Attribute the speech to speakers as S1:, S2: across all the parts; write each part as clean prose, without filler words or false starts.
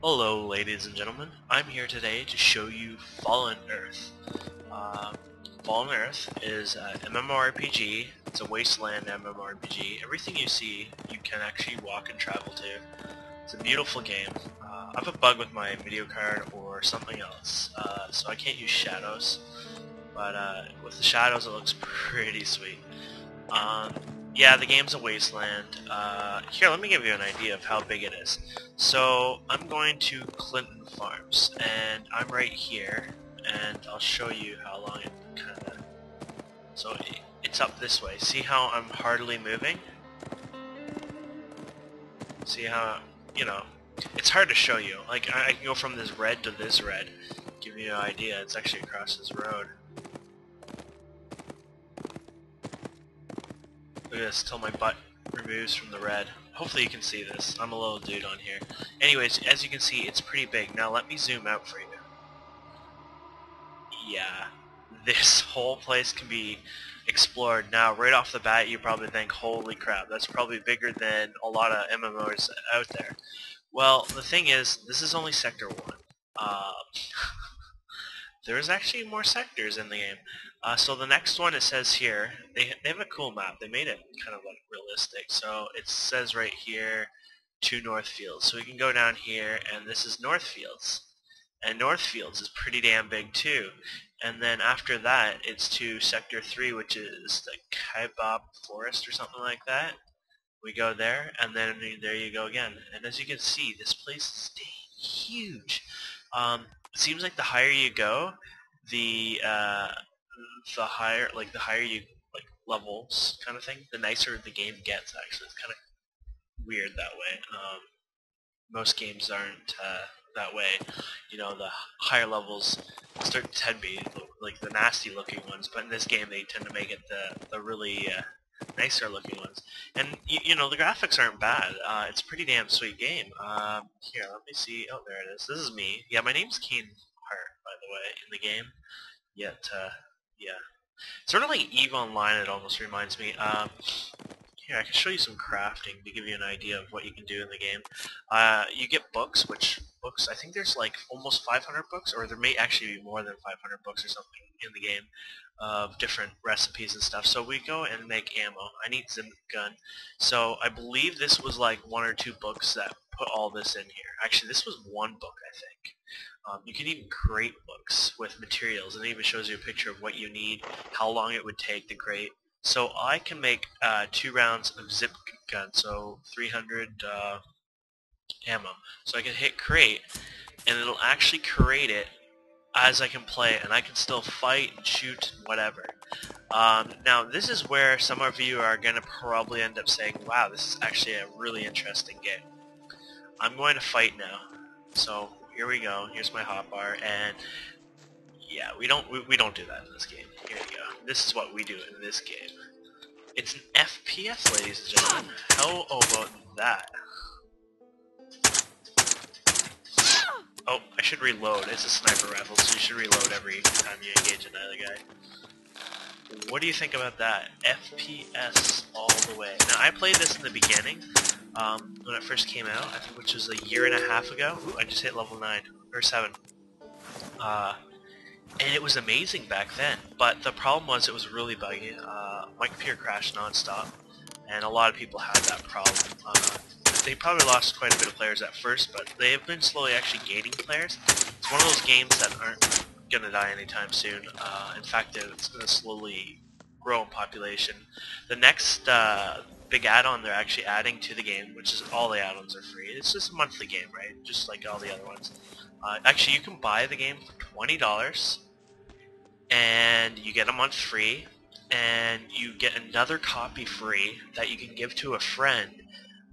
S1: Hello ladies and gentlemen, I'm here today to show you Fallen Earth. Uh, Fallen Earth is an MMORPG, it's a wasteland MMORPG. Everything you see, you can actually walk and travel to. It's a beautiful game. I have a bug with my video card or something else, so I can't use shadows, but with the shadows it looks pretty sweet. Yeah, the game's a wasteland. Here, let me give you an idea of how big it is. So, I'm going to Clinton Farms, and I'm right here, and I'll show you how long it kinda... So, it's up this way. See how I'm hardly moving? See how, it's hard to show you. Like, I can go from this red to this red. Give you an idea, it's actually across this road. Look at this, till my butt removes from the red. Hopefully you can see this. I'm a little dude on here. Anyways, as you can see, it's pretty big. Now let me zoom out for you. Yeah, this whole place can be explored. Now, right off the bat, you probably think, holy crap, that's probably bigger than a lot of MMOs out there. Well, the thing is, this is only Sector 1. There's actually more sectors in the game. So the next one, it says here, they have a cool map. They made it kind of like realistic. So it says right here, 2 Northfields. So we can go down here, and this is Northfields. And Northfields is pretty damn big too. And then after that, it's to Sector 3, which is the Kaibab Forest or something like that. We go there, and then there you go again. And as you can see, this place is huge. It seems like the higher you go, the higher, the higher you levels kind of thing, the nicer the game gets. Actually, it's kind of weird that way. Most games aren't that way. You know, the higher levels tend to be like the nasty looking ones, but in this game they tend to make it the really nicer looking ones. And you know, the graphics aren't bad. It's a pretty damn sweet game. Here, let me see. Oh, there it is. This is me. Yeah, my name's Keen Hart, by the way, in the game. Yet, yeah. Sort of like EVE Online, it almost reminds me. Here, I can show you some crafting to give you an idea of what you can do in the game. You get books, which books, I think there's like almost 500 books, or there may actually be more than 500 books or something in the game of different recipes and stuff. So we go and make ammo. I need Zim gun. So I believe this was like 1 or 2 books that put all this in here. Actually, this was 1 book, I think. You can even create books with materials, and it even shows you a picture of what you need, how long it would take to create. So I can make 2 rounds of zip gun, so 300 ammo. So I can hit create, and it'll actually create it as I can play, and I can still fight and shoot and whatever. Now this is where some of you are going to probably end up saying, wow, this is actually a really interesting game. I'm going to fight now. So here we go. Here's my hotbar, and yeah, we don't do that in this game. Here we go. This is what we do in this game. It's an FPS, ladies and gentlemen. How about that? Oh, I should reload. It's a sniper rifle, so you should reload every time you engage another guy. What do you think about that? FPS all the way. Now, I played this in the beginning, when it first came out, I think, which was a year and a half ago. Ooh, I just hit level 9, or 7. And it was amazing back then, but the problem was it was really buggy. My computer crashed non-stop, and a lot of people had that problem. They probably lost quite a bit of players at first, but they have been slowly actually gaining players. It's one of those games that aren't going to die anytime soon. In fact, it's going to slowly grow in population. The next big add-on they're actually adding to the game, which is all the add-ons are free. It's just a monthly game, right? Just like all the other ones. Actually, you can buy the game for $20, and you get a month free, and you get another copy free that you can give to a friend,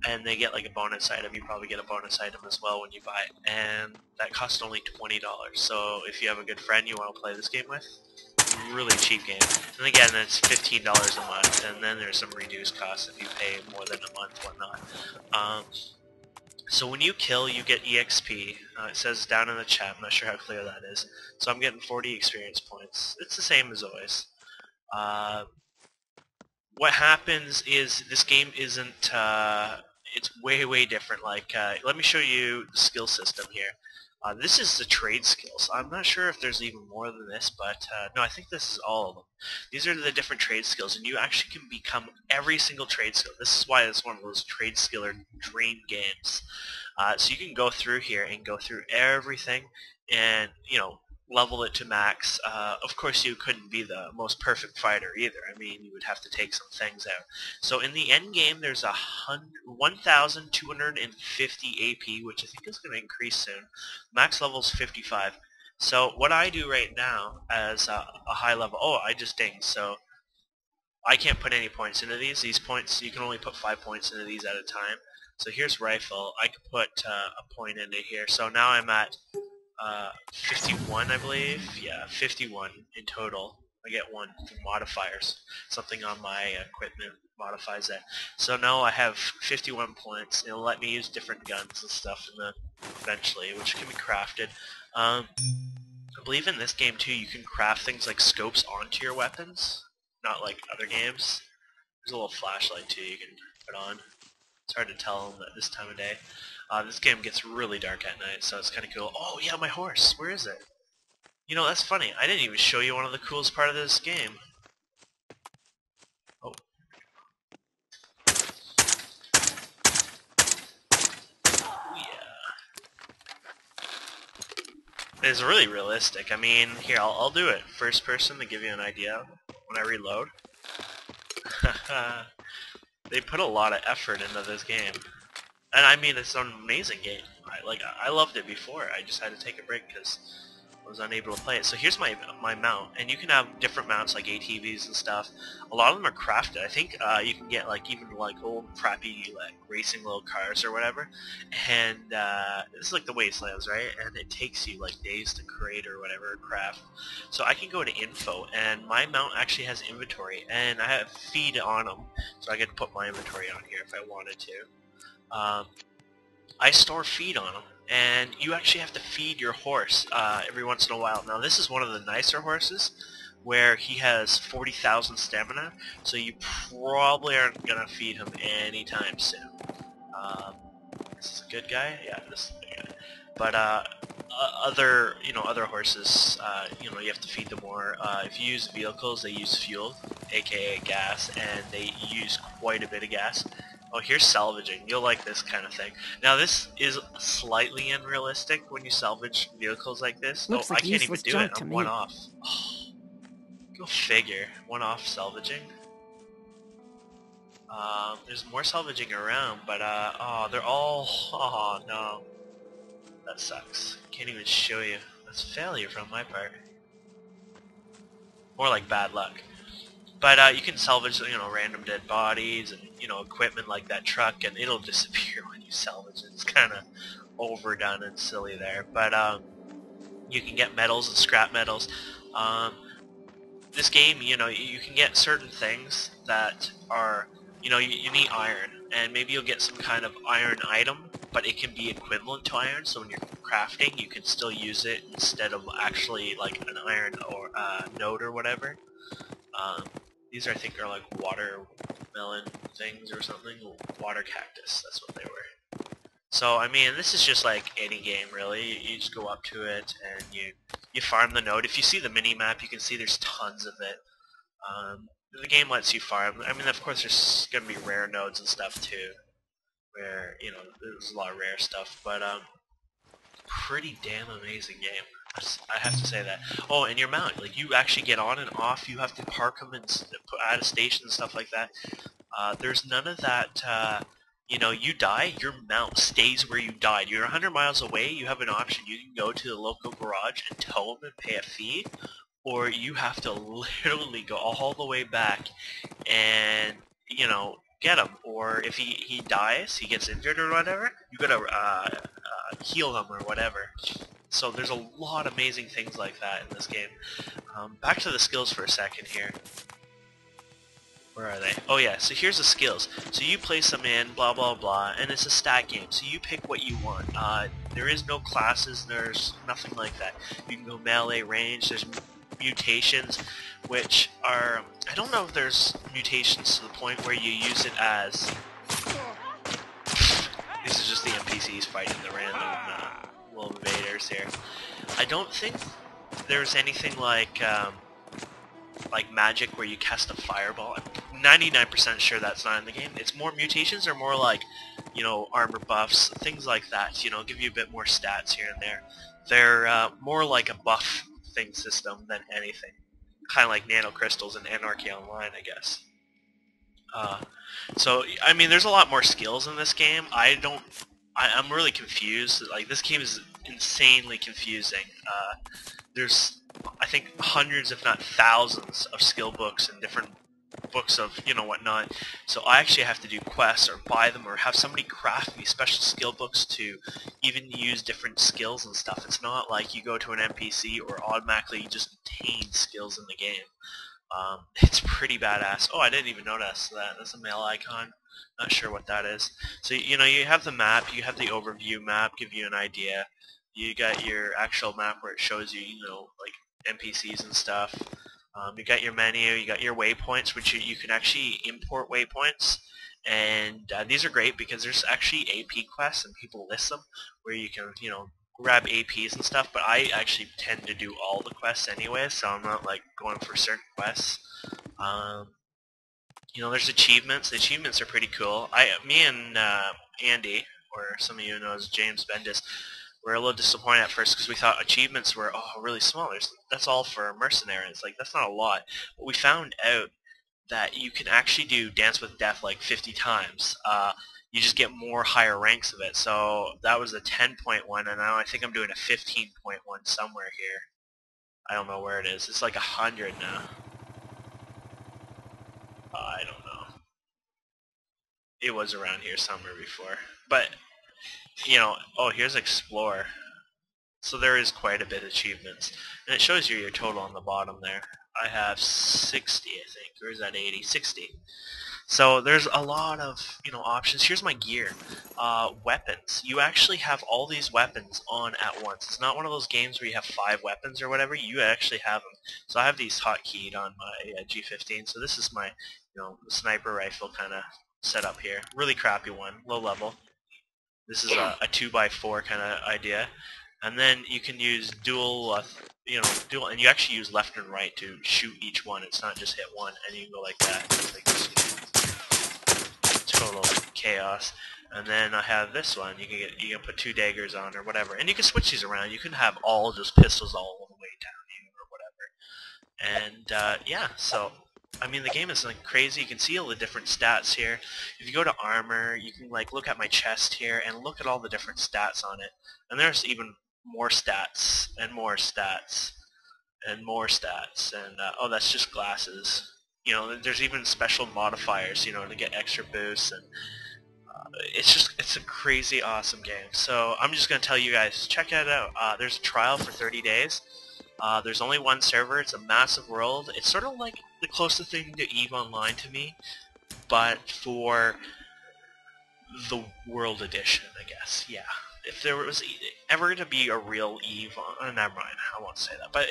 S1: and they get like a bonus item. You probably get a bonus item as well when you buy it, and that costs only $20. So if you have a good friend you want to play this game with, really cheap game. And again, it's $15 a month, and then there's some reduced costs if you pay more than a month, whatnot. So when you kill, you get EXP. It says down in the chat. I'm not sure how clear that is. So I'm getting 40 experience points. It's the same as always. What happens is this game isn't it's way different. Like, let me show you the skill system here. This is the trade skills. I'm not sure if there's even more than this, but no, I think this is all of them. These are the different trade skills, and you actually can become every single trade skill. This is why it's one of those trade skiller dream games. So you can go through here and go through everything and, level it to max. Of course, you couldn't be the most perfect fighter either. I mean, you would have to take some things out. So in the end game, there's 1,250 AP, which I think is going to increase soon. Max level is 55. So what I do right now as a high level, oh, I just dinged, so I can't put any points into these. These points, you can only put 5 points into these at a time. So here's rifle. I could put a point into here. So now I'm at 51, I believe. Yeah, 51 in total. I get one from modifiers. Something on my equipment modifies that. So now I have 51 points. It'll let me use different guns and stuff eventually, which can be crafted. I believe in this game too, you can craft things like scopes onto your weapons, not like other games. There's a little flashlight too you can put on. It's hard to tell at this time of day. This game gets really dark at night, so it's kind of cool. Oh yeah, my horse. Where is it? You know, that's funny. I didn't even show you one of the coolest part of this game. Oh. Yeah. It's really realistic. I mean, here, I'll do it. First person to give you an idea when I reload. They put a lot of effort into this game. And I mean, it's an amazing game. I loved it before. I just had to take a break because I was unable to play it. So here's my mount, and you can have different mounts like ATVs and stuff. A lot of them are crafted. I think you can get even old crappy racing little cars or whatever. And this is like the Wastelands, right? And it takes you days to create or whatever craft. So I can go to info, and my mount actually has inventory, and I have feed on them, so I can put my inventory on here if I wanted to. I store feed on them, and you actually have to feed your horse every once in a while. Now this is one of the nicer horses, where he has 40,000 stamina, so you probably aren't going to feed him anytime soon. This is a good guy? Yeah, this is a good guy. But other horses, you have to feed them more. If you use vehicles, they use fuel, aka gas, and they use quite a bit of gas. Oh, here's salvaging. You'll like this kind of thing. Now, this is slightly unrealistic when you salvage vehicles like this.
S2: Looks
S1: I
S2: like
S1: can't even do it. I'm
S2: me.
S1: one off. Oh, go figure. One off salvaging. There's more salvaging around, but oh, they're all. Oh no, that sucks. Can't even show you. That's failure from my part. More like bad luck. But you can salvage, random dead bodies and, equipment like that truck, and it'll disappear when you salvage it. It's kind of overdone and silly there. But you can get metals and scrap metals. This game, you can get certain things that are, you need iron, and maybe you'll get some kind of iron item, but it can be equivalent to iron, so when you're crafting, you can still use it instead of actually like an iron or node or whatever. These I think are like watermelon things or something. Water cactus, that's what they were. So I mean, this is just like any game really. You just go up to it and you farm the node. If you see the mini map, you can see there's tons of it. The game lets you farm. I mean, of course, there's gonna be rare nodes and stuff too, where there's a lot of rare stuff. But pretty damn amazing game. I have to say that. Oh, and your mount, you actually get on and off. You have to park them and add a station and stuff like that. There's none of that. You die, your mount stays where you died. You're 100 miles away. You have an option. You can go to the local garage and tow them and pay a fee, or you have to literally go all the way back and get him. Or if he dies, he gets injured or whatever, you gotta heal him or whatever. So there's a lot of amazing things like that in this game. Back to the skills for a second here. Where are they? Oh yeah, so here's the skills. So you place them in, blah blah blah, and it's a stat game, so you pick what you want. There is no classes, there's nothing like that. You can go melee, range, there's mutations, which are, I don't know if there's mutations to the point where you use it as NPCs fighting the random little invaders here. I don't think there's anything like magic where you cast a fireball. I'm 99% sure that's not in the game. It's more mutations are more like, you know, armor buffs, things like that. You know, give you a bit more stats here and there. They're more like a buff thing system than anything. Kind of like nano crystals and Anarchy Online, I guess. So I mean, there's a lot more skills in this game. I'm really confused. Like, this game is insanely confusing. There's, I think, hundreds, if not thousands, of skill books and different books of, you know, whatnot. So I actually have to do quests or buy them or have somebody craft me special skill books to even use different skills and stuff. It's not like you go to an NPC or automatically you just obtain skills in the game. It's pretty badass. Oh, I didn't even notice that. That's a mail icon. Not sure what that is. So, you know, you have the map, you have the overview map, give you an idea. You got your actual map where it shows you, you know, like NPCs and stuff. You got your menu, you got your waypoints, which you can actually import waypoints. And these are great because there's actually AP quests and people list them where you can, you know, grab APs and stuff, but I actually tend to do all the quests anyway, so I'm not like going for certain quests. You know, there's achievements. The achievements are pretty cool. Me and Andy, or some of you know as James Bendis, were a little disappointed at first because we thought achievements were really small. That's all for mercenaries. Like, that's not a lot. But we found out that you can actually do Dance with Death like 50 times. You just get more higher ranks of it. So that was a 10.1, and now I think I'm doing a 15.1 somewhere here. I don't know where it is. It's like 100 now. I don't know. It was around here somewhere before. But, you know, oh, here's Explore. So there is quite a bit of achievements. And it shows you your total on the bottom there. I have 60, I think. Or is that 80? 60. So there's a lot of, you know, options. Here's my gear. Weapons. You actually have all these weapons on at once. It's not one of those games where you have 5 weapons or whatever. You actually have them. So I have these hotkeyed on my G15. So this is my, you know, sniper rifle kind of setup here. Really crappy one, low level. This is a 2x4 kind of idea. And then you can use dual, dual, and you actually use left and right to shoot each one. It's not just hit one, and you can go like that. Like this. Total chaos. And then I have this one. You can put 2 daggers on or whatever, and you can switch these around. You can have all just pistols all the way down here or whatever. And yeah, so I mean, the game is like crazy. You can see all the different stats here. If you go to armor, you can like look at my chest here and look at all the different stats on it. And there's even more stats and more stats and more stats. And oh, that's just glasses. You know, there's even special modifiers, you know, to get extra boosts. And it's a crazy awesome game. So I'm just gonna tell you guys, check it out. There's a trial for 30 days. There's only one server. It's a massive world. It's sort of like the closest thing to EVE Online to me, but for the World Edition, I guess. Yeah. If there was ever to be a real EVE, never mind. I won't say that. But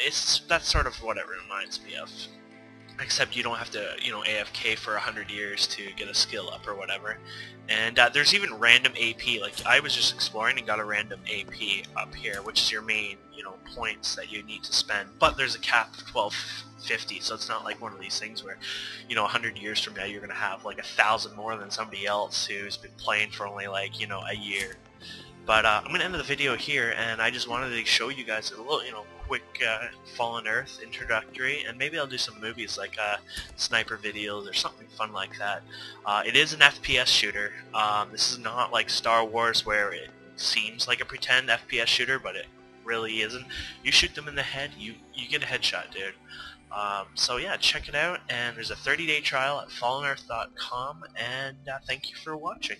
S1: that's sort of what it reminds me of. Except you don't have to, you know, AFK for 100 years to get a skill up or whatever. And there's even random AP. Like, I was just exploring and got a random AP up here, which is your main, you know, points that you need to spend. But there's a cap of 1250, so it's not like one of these things where, you know, 100 years from now you're going to have like 1,000 more than somebody else who's been playing for only like, you know, a year. But I'm going to end the video here, and I just wanted to show you guys a little, you know, quick Fallen Earth introductory, and maybe I'll do some movies like sniper videos or something fun like that. It is an FPS shooter. This is not like Star Wars where it seems like a pretend FPS shooter, but it really isn't. You shoot them in the head, you get a headshot, dude. So yeah, check it out, and there's a 30-day trial at fallenearth.com, and thank you for watching.